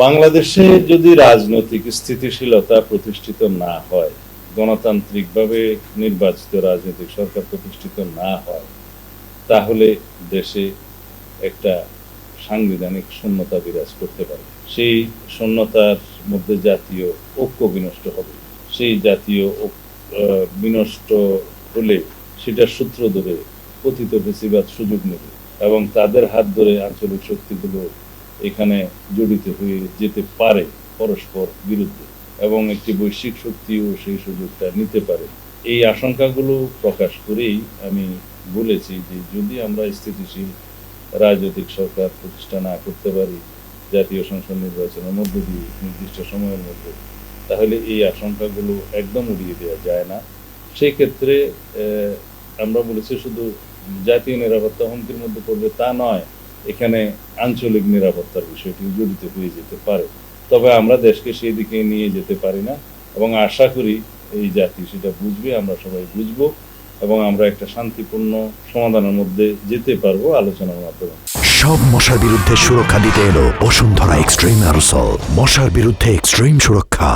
বাংলাদেশে যদি রাজনৈতিক স্থিতিশীলতা প্রতিষ্ঠিত না হয়, গণতান্ত্রিকভাবে নির্বাচিত রাজনৈতিক সরকার প্রতিষ্ঠিত না হয়, তাহলে দেশে একটা সাংবিধানিক শূন্যতা বিরাজ করতে পারে। সেই শূন্যতার মধ্যে জাতীয় ঐক্য বিনষ্ট হবে। সেই জাতীয় বিনষ্ট হলে সেটার সূত্র ধরে কথিত ফেসিবাদ সুযোগ নেবে এবং তাদের হাত ধরে আঞ্চলিক শক্তিগুলো এখানে জড়িত হয়ে যেতে পারে পরস্পর বিরুদ্ধে, এবং একটি বৈশ্বিক শক্তিও সেই সুযোগটা নিতে পারে। এই আশঙ্কাগুলো প্রকাশ করেই আমি বলেছি যে যদি আমরা স্থিতিশীল রাজনৈতিক সরকার প্রতিষ্ঠা না করতে পারি জাতীয় সংসদ নির্বাচনের মধ্য দিয়ে নির্দিষ্ট সময়ের মধ্যে, তাহলে এই আশঙ্কাগুলো একদম উড়িয়ে দেওয়া যায় না। সেই ক্ষেত্রে আমরা বলেছি শুধু জাতীয় নিরাপত্তা হুমকির মধ্যে পড়বে তা নয়, এখানে আঞ্চলিক নিরাপত্তার বিষয়টি জড়িত হয়ে যেতে পারে। তবে আমরা দেশকে সেই দিকে নিয়ে যেতে পারি না এবং আশা করি এই জাতি সেটা বুঝবে, আমরা সবাই বুঝবো এবং আমরা একটা শান্তিপূর্ণ সমাধানের মধ্যে যেতে পারবো আলোচনার মাধ্যমে। সব মশার বিরুদ্ধে সুরক্ষা দিতে এলো বসুন্ধরা এক্সট্রিম অ্যারোসল। মশার বিরুদ্ধে এক্সট্রিম সুরক্ষা।